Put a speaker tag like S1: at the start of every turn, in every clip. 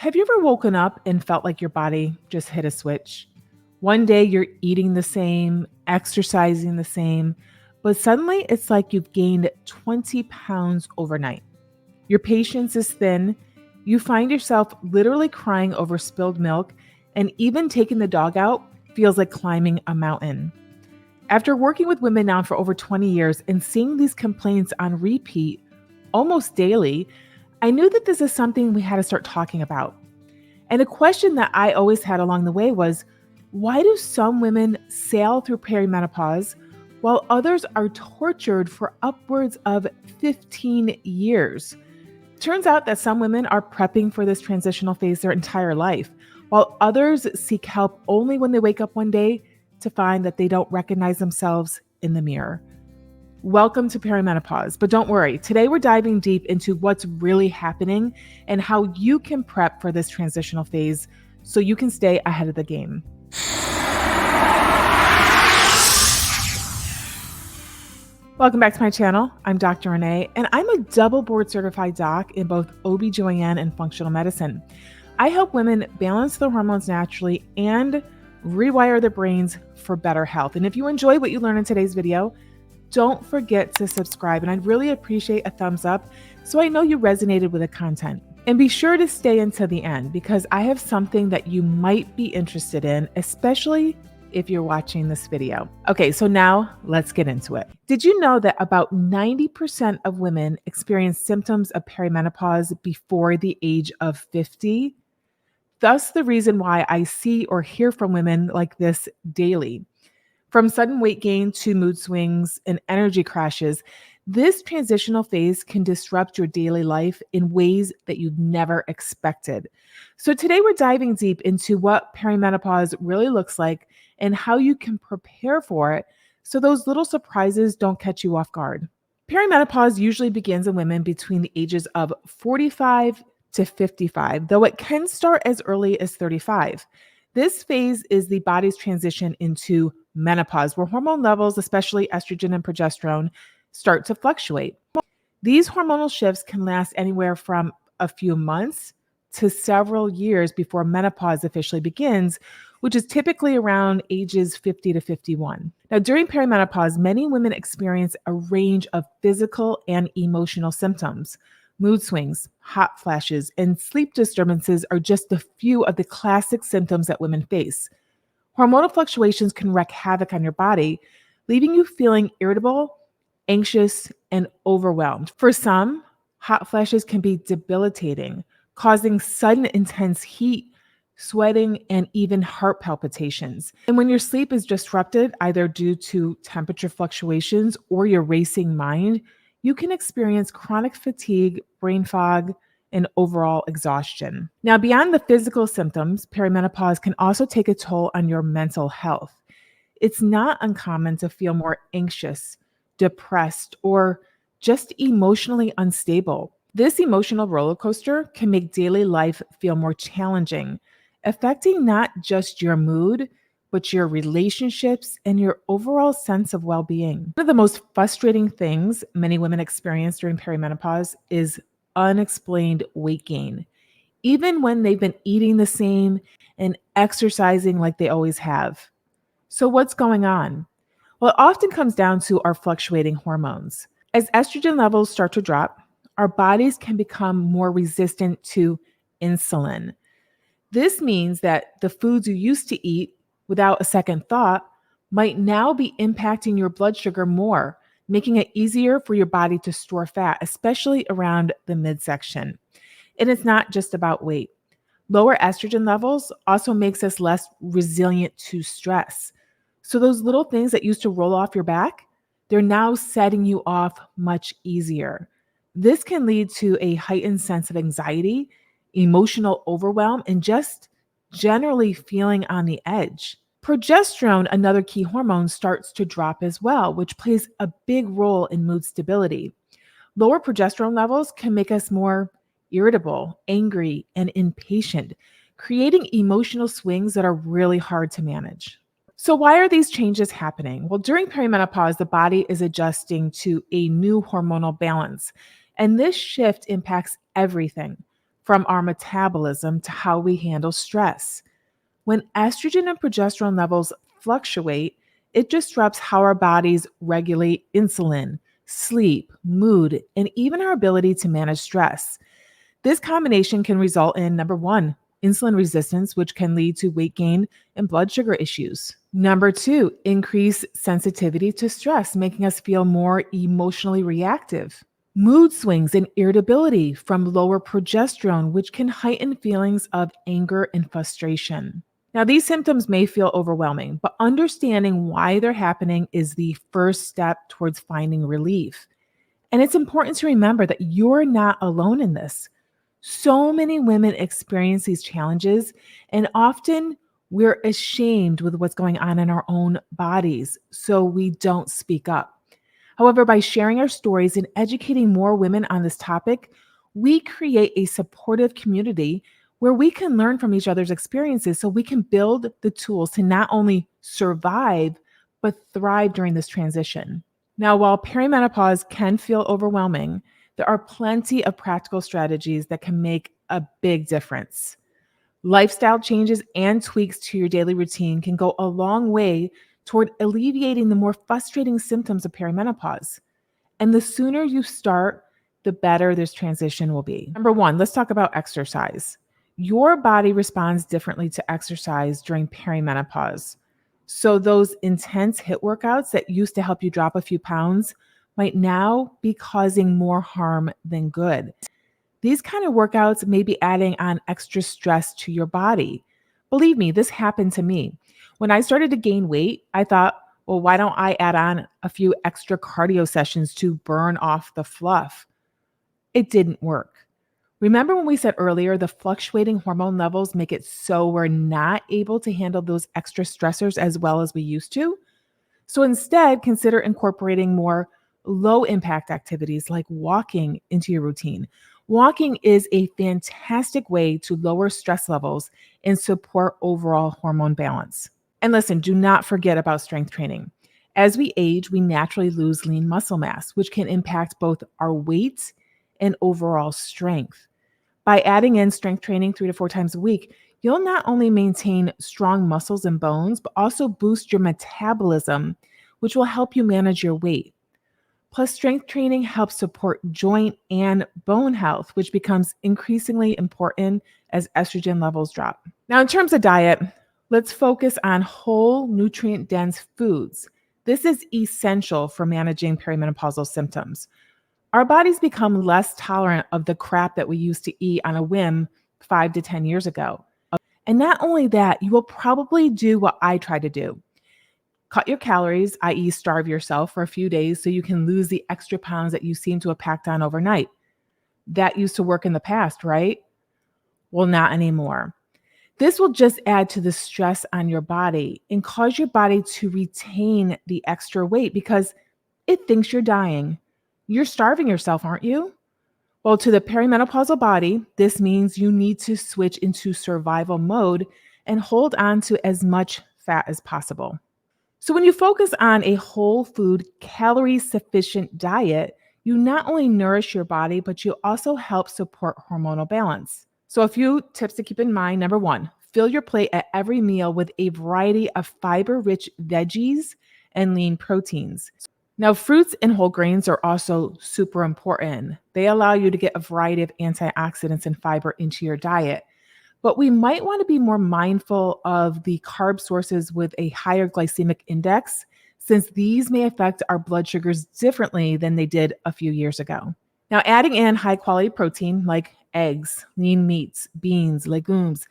S1: Have you ever woken up and felt like your body just hit a switch? One day you're eating the same, exercising the same, but suddenly it's like you've gained 20 pounds overnight. Your patience is thin. You find yourself literally crying over spilled milk, and even taking the dog out feels like climbing a mountain. After working with women now for over 20 years and seeing these complaints on repeat almost daily, I knew that this is something we had to start talking about. And a question that I always had along the way was, why do some women sail through perimenopause while others are tortured for upwards of 15 years? Turns out that some women are prepping for this transitional phase their entire life, while others seek help only when they wake up one day to find that they don't recognize themselves in the mirror. Welcome to Peri-Menopause, but don't worry, today we're diving deep into what's really happening and how you can prep for this transitional phase so you can stay ahead of the game. Welcome back to my channel. I'm Dr. Renee, and I'm a double board certified doc in both OB/GYN and functional medicine. I help women balance their hormones naturally and rewire their brains for better health. And if you enjoy what you learn in today's video, don't forget to subscribe, and I'd really appreciate a thumbs up so I know you resonated with the content. And be sure to stay until the end because I have something that you might be interested in, especially if you're watching this video. Okay, so now let's get into it. Did you know that about 90% of women experience symptoms of perimenopause before the age of 50? Thus, the reason why I see or hear from women like this daily. From sudden weight gain to mood swings and energy crashes, this transitional phase can disrupt your daily life in ways that you'd never expected. So today we're diving deep into what perimenopause really looks like and how you can prepare for it so those little surprises don't catch you off guard. Perimenopause usually begins in women between the ages of 45 to 55, though it can start as early as 35. This phase is the body's transition into menopause, where hormone levels, especially estrogen and progesterone, start to fluctuate. These hormonal shifts can last anywhere from a few months to several years before menopause officially begins, which is typically around ages 50 to 51. Now, during perimenopause, many women experience a range of physical and emotional symptoms. Mood swings, hot flashes, and sleep disturbances are just a few of the classic symptoms that women face. Hormonal fluctuations can wreak havoc on your body, leaving you feeling irritable, anxious, and overwhelmed. For some, hot flashes can be debilitating, causing sudden intense heat, sweating, and even heart palpitations. And when your sleep is disrupted, either due to temperature fluctuations or your racing mind, you can experience chronic fatigue, brain fog, and overall exhaustion. Now, beyond the physical symptoms, perimenopause can also take a toll on your mental health. It's not uncommon to feel more anxious, depressed, or just emotionally unstable. This emotional roller coaster can make daily life feel more challenging, affecting not just your mood, but your relationships and your overall sense of well-being. One of the most frustrating things many women experience during perimenopause is unexplained weight gain, even when they've been eating the same and exercising like they always have. So what's going on? Well, it often comes down to our fluctuating hormones. As estrogen levels start to drop, our bodies can become more resistant to insulin. This means that the foods you used to eat without a second thought might now be impacting your blood sugar more, making it easier for your body to store fat, especially around the midsection. And it's not just about weight. Lower estrogen levels also makes us less resilient to stress. So those little things that used to roll off your back, they're now setting you off much easier. This can lead to a heightened sense of anxiety, emotional overwhelm, and just generally feeling on the edge. Progesterone, another key hormone, starts to drop as well, which plays a big role in mood stability. Lower progesterone levels can make us more irritable, angry, and impatient, creating emotional swings that are really hard to manage. So why are these changes happening? Well, during perimenopause, the body is adjusting to a new hormonal balance, and this shift impacts everything from our metabolism to how we handle stress. When estrogen and progesterone levels fluctuate, it disrupts how our bodies regulate insulin, sleep, mood, and even our ability to manage stress. This combination can result in number one, insulin resistance, which can lead to weight gain and blood sugar issues. Number two, increased sensitivity to stress, making us feel more emotionally reactive. Mood swings and irritability from lower progesterone, which can heighten feelings of anger and frustration. Now, these symptoms may feel overwhelming, but understanding why they're happening is the first step towards finding relief. And it's important to remember that you're not alone in this. So many women experience these challenges, and often we're ashamed with what's going on in our own bodies, so we don't speak up. However, by sharing our stories and educating more women on this topic, we create a supportive community where we can learn from each other's experiences so we can build the tools to not only survive, but thrive during this transition. Now, while perimenopause can feel overwhelming, there are plenty of practical strategies that can make a big difference. Lifestyle changes and tweaks to your daily routine can go a long way toward alleviating the more frustrating symptoms of perimenopause. And the sooner you start, the better this transition will be. Number one, let's talk about exercise. Your body responds differently to exercise during perimenopause. So those intense HIIT workouts that used to help you drop a few pounds might now be causing more harm than good. These kind of workouts may be adding on extra stress to your body. Believe me, this happened to me. When I started to gain weight, I thought, well, why don't I add on a few extra cardio sessions to burn off the fluff? It didn't work. Remember when we said earlier, the fluctuating hormone levels make it so we're not able to handle those extra stressors as well as we used to? So instead, consider incorporating more low impact activities like walking into your routine. Walking is a fantastic way to lower stress levels and support overall hormone balance. And listen, do not forget about strength training. As we age, we naturally lose lean muscle mass, which can impact both our weight and overall strength. By adding in strength training 3 to 4 times a week, you'll not only maintain strong muscles and bones, but also boost your metabolism, which will help you manage your weight. Plus, strength training helps support joint and bone health, which becomes increasingly important as estrogen levels drop. Now, in terms of diet, let's focus on whole, nutrient-dense foods. This is essential for managing perimenopausal symptoms. Our bodies become less tolerant of the crap that we used to eat on a whim 5 to 10 years ago. And not only that, you will probably do what I try to do. Cut your calories, i.e., starve yourself for a few days so you can lose the extra pounds that you seem to have packed on overnight. That used to work in the past, right? Well, not anymore. This will just add to the stress on your body and cause your body to retain the extra weight because it thinks you're dying. You're starving yourself, aren't you? Well, to the perimenopausal body, this means you need to switch into survival mode and hold on to as much fat as possible. So when you focus on a whole food, calorie sufficient diet, you not only nourish your body, but you also help support hormonal balance. So a few tips to keep in mind. Number one, fill your plate at every meal with a variety of fiber-rich veggies and lean proteins. Now, fruits and whole grains are also super important. They allow you to get a variety of antioxidants and fiber into your diet. But we might want to be more mindful of the carb sources with a higher glycemic index, since these may affect our blood sugars differently than they did a few years ago. Now, adding in high quality protein like eggs, lean meats, beans, legumes,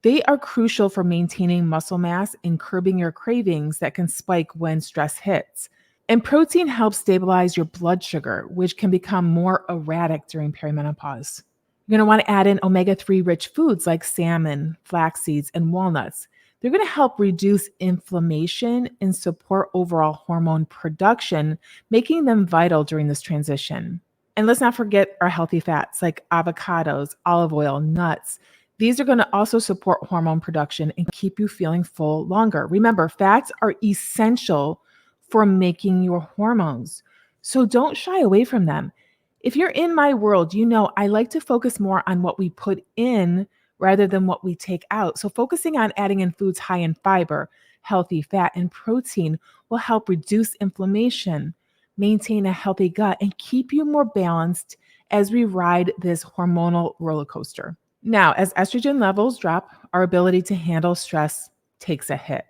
S1: they are crucial for maintaining muscle mass and curbing your cravings that can spike when stress hits. And protein helps stabilize your blood sugar, which can become more erratic during perimenopause. You're going to want to add in omega-3 rich foods like salmon, flax seeds, and walnuts. They're going to help reduce inflammation and support overall hormone production, making them vital during this transition. And let's not forget our healthy fats like avocados, olive oil, nuts. These are going to also support hormone production and keep you feeling full longer. Remember, fats are essential for making your hormones, so don't shy away from them. If you're in my world, you know I like to focus more on what we put in rather than what we take out. So, focusing on adding in foods high in fiber, healthy fat, and protein will help reduce inflammation, maintain a healthy gut, and keep you more balanced as we ride this hormonal roller coaster. Now, as estrogen levels drop, our ability to handle stress takes a hit.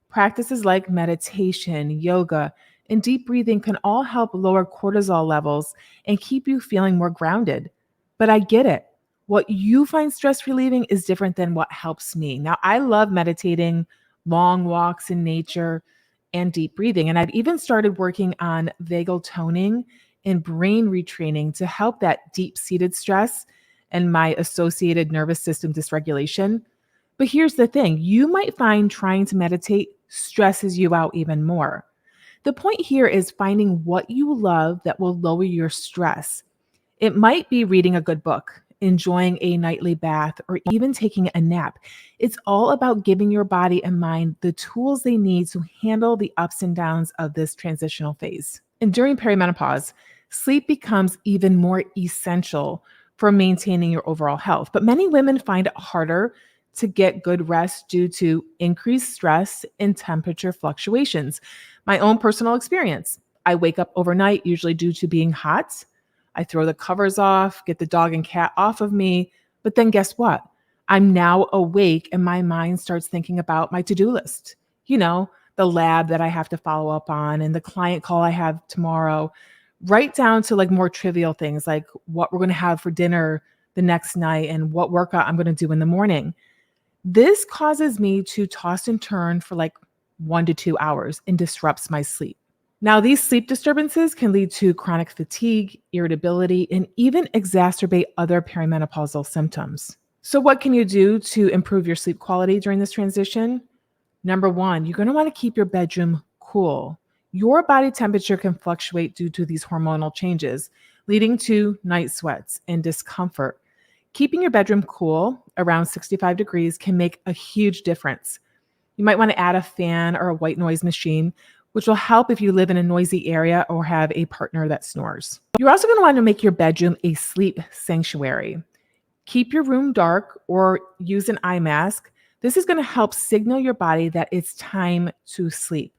S1: Practices like meditation, yoga, and deep breathing can all help lower cortisol levels and keep you feeling more grounded. But I get it. What you find stress relieving is different than what helps me. Now, I love meditating, long walks in nature, and deep breathing. And I've even started working on vagal toning and brain retraining to help that deep seated stress and my associated nervous system dysregulation. But here's the thing, you might find trying to meditate stresses you out even more. The point here is finding what you love that will lower your stress. It might be reading a good book, enjoying a nightly bath, or even taking a nap. It's all about giving your body and mind the tools they need to handle the ups and downs of this transitional phase. And during perimenopause, sleep becomes even more essential for maintaining your overall health. But many women find it harder to get good rest due to increased stress and temperature fluctuations. My own personal experience, I wake up overnight, usually due to being hot. I throw the covers off, get the dog and cat off of me. But then guess what? I'm now awake and my mind starts thinking about my to-do list. The lab that I have to follow up on and the client call I have tomorrow, right down to like more trivial things like what we're going to have for dinner the next night and what workout I'm going to do in the morning. This causes me to toss and turn for like 1 to 2 hours and disrupts my sleep. Now, these sleep disturbances can lead to chronic fatigue, irritability, and even exacerbate other perimenopausal symptoms. So, what can you do to improve your sleep quality during this transition? Number one, you're going to want to keep your bedroom cool. Your body temperature can fluctuate due to these hormonal changes, leading to night sweats and discomfort. Keeping your bedroom cool around 65 degrees can make a huge difference. You might want to add a fan or a white noise machine, which will help if you live in a noisy area or have a partner that snores. You're also going to want to make your bedroom a sleep sanctuary. Keep your room dark or use an eye mask. This is going to help signal your body that it's time to sleep.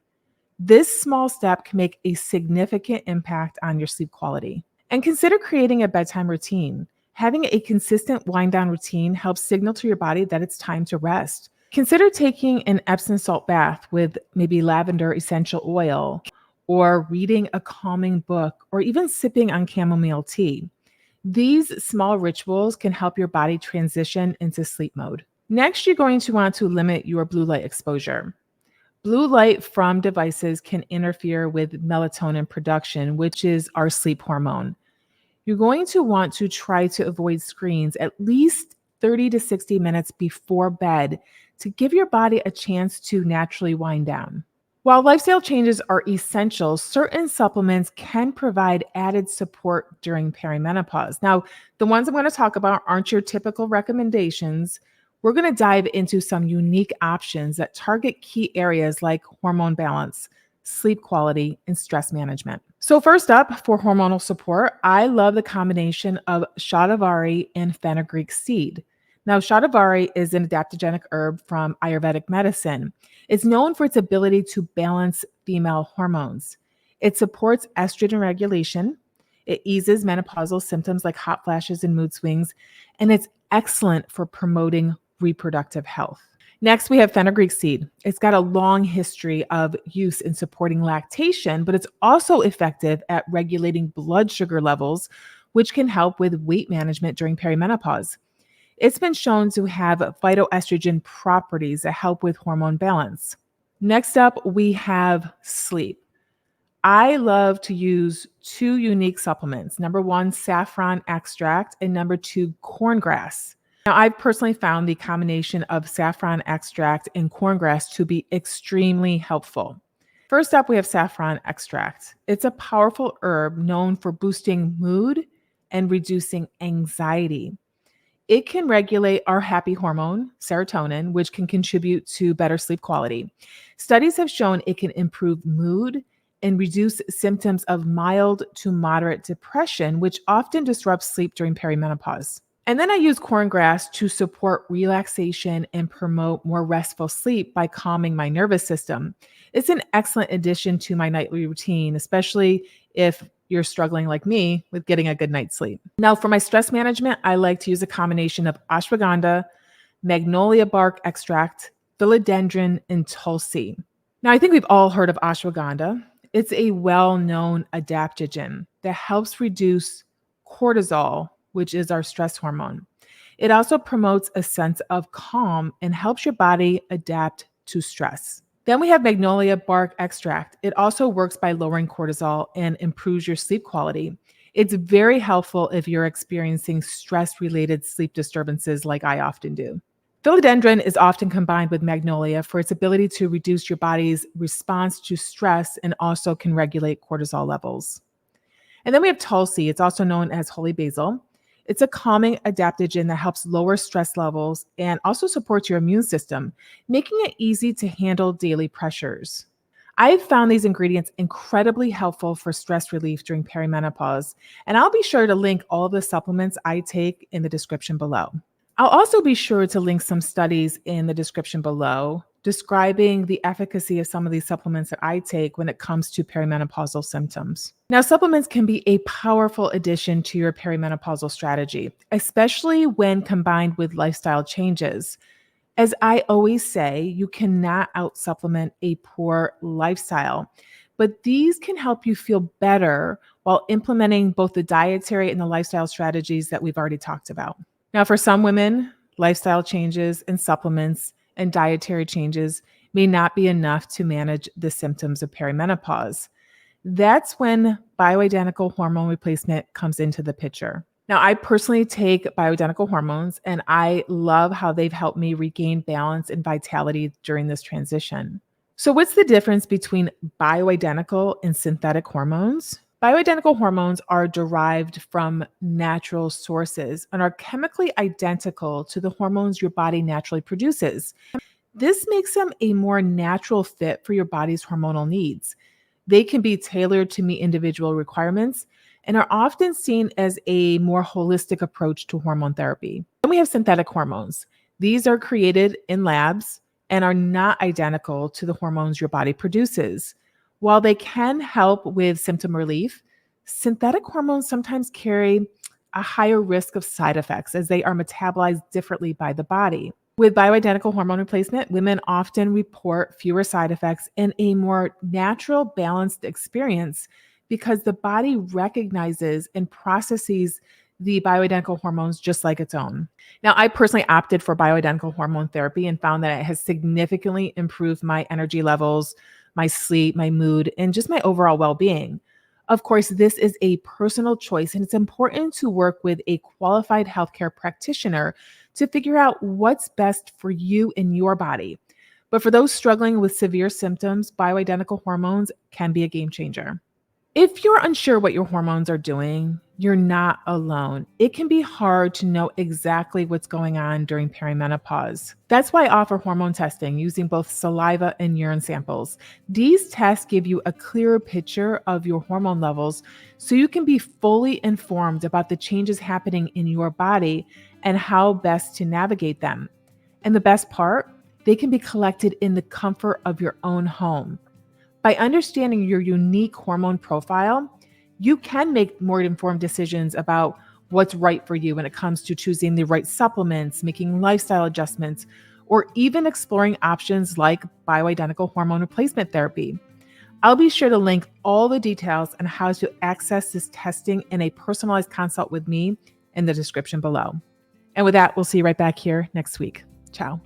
S1: This small step can make a significant impact on your sleep quality. And consider creating a bedtime routine. Having a consistent wind down routine helps signal to your body that it's time to rest. Consider taking an Epsom salt bath with maybe lavender essential oil, or reading a calming book, or even sipping on chamomile tea. These small rituals can help your body transition into sleep mode. Next, you're going to want to limit your blue light exposure. Blue light from devices can interfere with melatonin production, which is our sleep hormone. You're going to want to try to avoid screens at least 30 to 60 minutes before bed to give your body a chance to naturally wind down. While lifestyle changes are essential, certain supplements can provide added support during perimenopause. Now, the ones I'm going to talk about aren't your typical recommendations. We're going to dive into some unique options that target key areas like hormone balance, sleep quality, and stress management. So first up, for hormonal support, I love the combination of shatavari and fenugreek seed. Now, shatavari is an adaptogenic herb from Ayurvedic medicine. It's known for its ability to balance female hormones. It supports estrogen regulation. It eases menopausal symptoms like hot flashes and mood swings, and it's excellent for promoting reproductive health. Next, we have fenugreek seed. It's got a long history of use in supporting lactation, but it's also effective at regulating blood sugar levels, which can help with weight management during perimenopause. It's been shown to have phytoestrogen properties that help with hormone balance. Next up, we have sleep. I love to use two unique supplements. Number one, saffron extract, and number two, corngrass. Now, I've personally found the combination of saffron extract and corngrass to be extremely helpful. First up, we have saffron extract. It's a powerful herb known for boosting mood and reducing anxiety. It can regulate our happy hormone, serotonin, which can contribute to better sleep quality. Studies have shown it can improve mood and reduce symptoms of mild to moderate depression, which often disrupts sleep during perimenopause. And then I use corn grass to support relaxation and promote more restful sleep by calming my nervous system. It's an excellent addition to my nightly routine, especially if you're struggling like me with getting a good night's sleep. Now, for my stress management, I like to use a combination of ashwagandha, magnolia bark extract, philodendron, and tulsi. Now, I think we've all heard of ashwagandha. It's a well-known adaptogen that helps reduce cortisol, which is our stress hormone. It also promotes a sense of calm and helps your body adapt to stress. Then we have magnolia bark extract. It also works by lowering cortisol and improves your sleep quality. It's very helpful if you're experiencing stress-related sleep disturbances like I often do. Philodendron is often combined with magnolia for its ability to reduce your body's response to stress and also can regulate cortisol levels. And then we have tulsi. It's also known as holy basil. It's a calming adaptogen that helps lower stress levels and also supports your immune system, making it easy to handle daily pressures. I've found these ingredients incredibly helpful for stress relief during perimenopause, and I'll be sure to link all of the supplements I take in the description below. I'll also be sure to link some studies in the description below describing the efficacy of some of these supplements that I take when it comes to perimenopausal symptoms. Now, supplements can be a powerful addition to your perimenopausal strategy, especially when combined with lifestyle changes. As I always say, you cannot out-supplement a poor lifestyle, but these can help you feel better while implementing both the dietary and the lifestyle strategies that we've already talked about. Now, for some women, lifestyle changes and supplements and dietary changes may not be enough to manage the symptoms of perimenopause. That's when bioidentical hormone replacement comes into the picture. Now, I personally take bioidentical hormones, and I love how they've helped me regain balance and vitality during this transition. So what's the difference between bioidentical and synthetic hormones? Bioidentical hormones are derived from natural sources and are chemically identical to the hormones your body naturally produces. This makes them a more natural fit for your body's hormonal needs. They can be tailored to meet individual requirements and are often seen as a more holistic approach to hormone therapy. Then we have synthetic hormones. These are created in labs and are not identical to the hormones your body produces. While they can help with symptom relief, synthetic hormones sometimes carry a higher risk of side effects as they are metabolized differently by the body. With bioidentical hormone replacement, women often report fewer side effects and a more natural, balanced experience because the body recognizes and processes the bioidentical hormones just like its own. Now, I personally opted for bioidentical hormone therapy and found that it has significantly improved my energy levels, my sleep, my mood, and just my overall well-being. Of course, this is a personal choice, and it's important to work with a qualified healthcare practitioner to figure out what's best for you and your body. But for those struggling with severe symptoms, bioidentical hormones can be a game changer. If you're unsure what your hormones are doing, you're not alone. It can be hard to know exactly what's going on during perimenopause. That's why I offer hormone testing using both saliva and urine samples. These tests give you a clearer picture of your hormone levels so you can be fully informed about the changes happening in your body and how best to navigate them. And the best part, they can be collected in the comfort of your own home. By understanding your unique hormone profile, you can make more informed decisions about what's right for you when it comes to choosing the right supplements, making lifestyle adjustments, or even exploring options like bioidentical hormone replacement therapy. I'll be sure to link all the details on how to access this testing in a personalized consult with me in the description below. And with that, we'll see you right back here next week. Ciao.